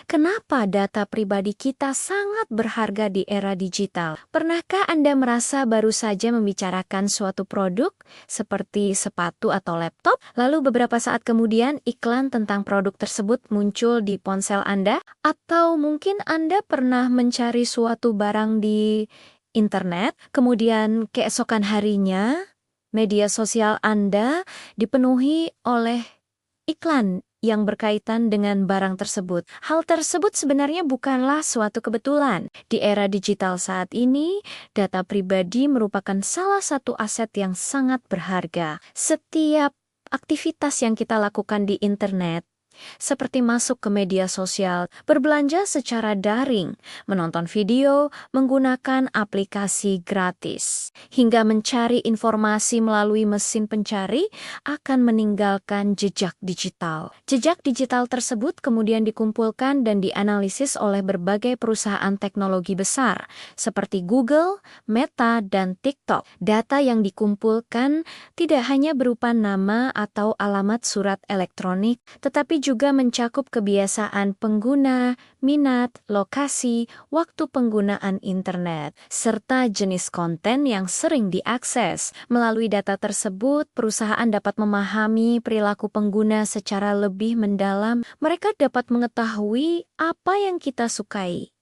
Kenapa data pribadi kita sangat berharga di era digital? Pernahkah Anda merasa baru saja membicarakan suatu produk seperti sepatu atau laptop, lalu beberapa saat kemudian iklan tentang produk tersebut muncul di ponsel Anda? Atau mungkin Anda pernah mencari suatu barang di internet, kemudian keesokan harinya media sosial Anda dipenuhi oleh iklan yang berkaitan dengan barang tersebut. Hal tersebut sebenarnya bukanlah suatu kebetulan. Di era digital saat ini, data pribadi merupakan salah satu aset yang sangat berharga. Setiap aktivitas yang kita lakukan di internet, seperti masuk ke media sosial, berbelanja secara daring, menonton video, menggunakan aplikasi gratis, hingga mencari informasi melalui mesin pencari akan meninggalkan jejak digital. Jejak digital tersebut kemudian dikumpulkan dan dianalisis oleh berbagai perusahaan teknologi besar, seperti Google, Meta, dan TikTok. Data yang dikumpulkan tidak hanya berupa nama atau alamat surat elektronik, tetapi juga mencakup kebiasaan pengguna, minat, lokasi, waktu penggunaan internet, serta jenis konten yang sering diakses. Melalui data tersebut, perusahaan dapat memahami perilaku pengguna secara lebih mendalam. Mereka dapat mengetahui apa yang kita sukai,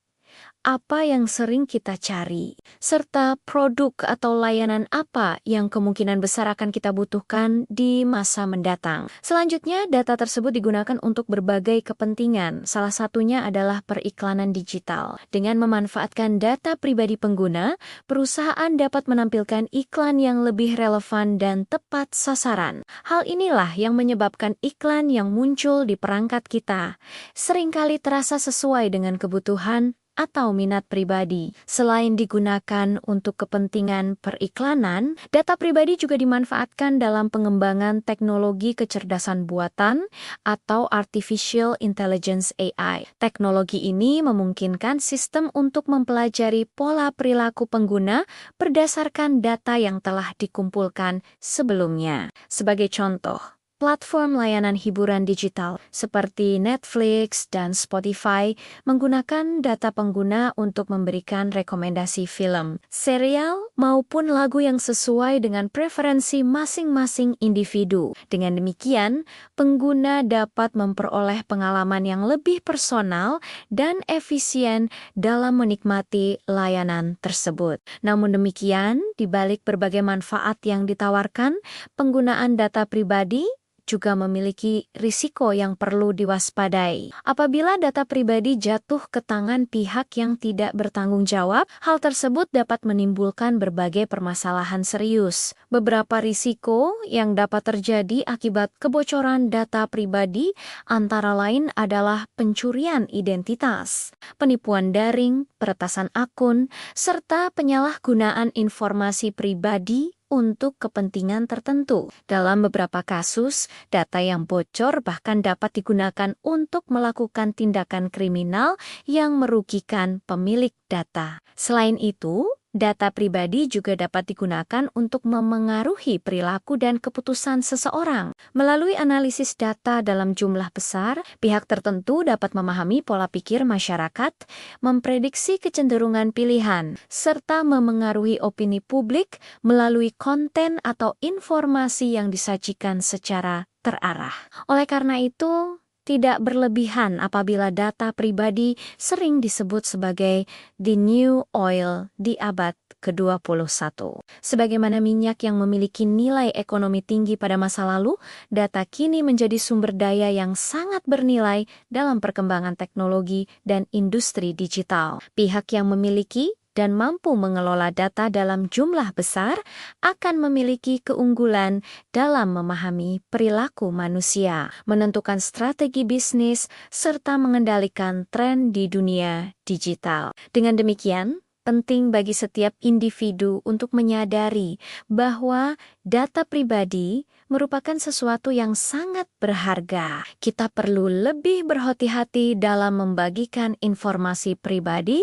apa yang sering kita cari, serta produk atau layanan apa yang kemungkinan besar akan kita butuhkan di masa mendatang. Selanjutnya, data tersebut digunakan untuk berbagai kepentingan. Salah satunya adalah periklanan digital. Dengan memanfaatkan data pribadi pengguna, perusahaan dapat menampilkan iklan yang lebih relevan dan tepat sasaran. Hal inilah yang menyebabkan iklan yang muncul di perangkat kita seringkali terasa sesuai dengan kebutuhan atau minat pribadi. Selain digunakan untuk kepentingan periklanan, data pribadi juga dimanfaatkan dalam pengembangan teknologi kecerdasan buatan atau Artificial Intelligence AI. Teknologi ini memungkinkan sistem untuk mempelajari pola perilaku pengguna berdasarkan data yang telah dikumpulkan sebelumnya. Sebagai contoh, platform layanan hiburan digital seperti Netflix dan Spotify menggunakan data pengguna untuk memberikan rekomendasi film, serial, maupun lagu yang sesuai dengan preferensi masing-masing individu. Dengan demikian, pengguna dapat memperoleh pengalaman yang lebih personal dan efisien dalam menikmati layanan tersebut. Namun demikian, di balik berbagai manfaat yang ditawarkan, penggunaan data pribadi juga memiliki risiko yang perlu diwaspadai. Apabila data pribadi jatuh ke tangan pihak yang tidak bertanggung jawab, hal tersebut dapat menimbulkan berbagai permasalahan serius. Beberapa risiko yang dapat terjadi akibat kebocoran data pribadi antara lain adalah pencurian identitas, penipuan daring, peretasan akun, serta penyalahgunaan informasi pribadi untuk kepentingan tertentu. Dalam beberapa kasus, data yang bocor bahkan dapat digunakan untuk melakukan tindakan kriminal yang merugikan pemilik data. Selain itu, data pribadi juga dapat digunakan untuk memengaruhi perilaku dan keputusan seseorang. Melalui analisis data dalam jumlah besar, pihak tertentu dapat memahami pola pikir masyarakat, memprediksi kecenderungan pilihan, serta memengaruhi opini publik melalui konten atau informasi yang disajikan secara terarah. Oleh karena itu, tidak berlebihan apabila data pribadi sering disebut sebagai the new oil di abad ke-21. Sebagaimana minyak yang memiliki nilai ekonomi tinggi pada masa lalu, data kini menjadi sumber daya yang sangat bernilai dalam perkembangan teknologi dan industri digital. Pihak yang memiliki dan mampu mengelola data dalam jumlah besar akan memiliki keunggulan dalam memahami perilaku manusia, menentukan strategi bisnis, serta mengendalikan tren di dunia digital. Dengan demikian, penting bagi setiap individu untuk menyadari bahwa Data pribadi merupakan sesuatu yang sangat berharga. Kita perlu lebih berhati-hati dalam membagikan informasi pribadi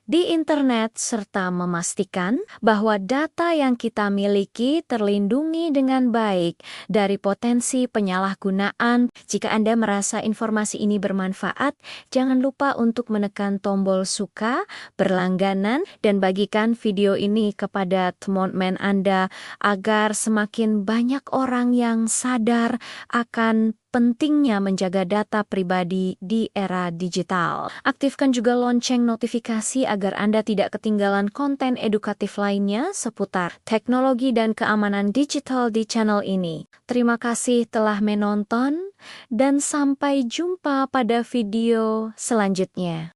di internet serta memastikan bahwa data yang kita miliki terlindungi dengan baik dari potensi penyalahgunaan. Jika Anda merasa informasi ini bermanfaat, jangan lupa untuk menekan tombol suka, berlangganan, dan bagikan video ini kepada teman-teman Anda agar semakin banyak orang yang sadar akan pentingnya menjaga data pribadi di era digital. Aktifkan juga lonceng notifikasi agar Anda tidak ketinggalan konten edukatif lainnya seputar teknologi dan keamanan digital di channel ini. Terima kasih telah menonton dan sampai jumpa pada video selanjutnya.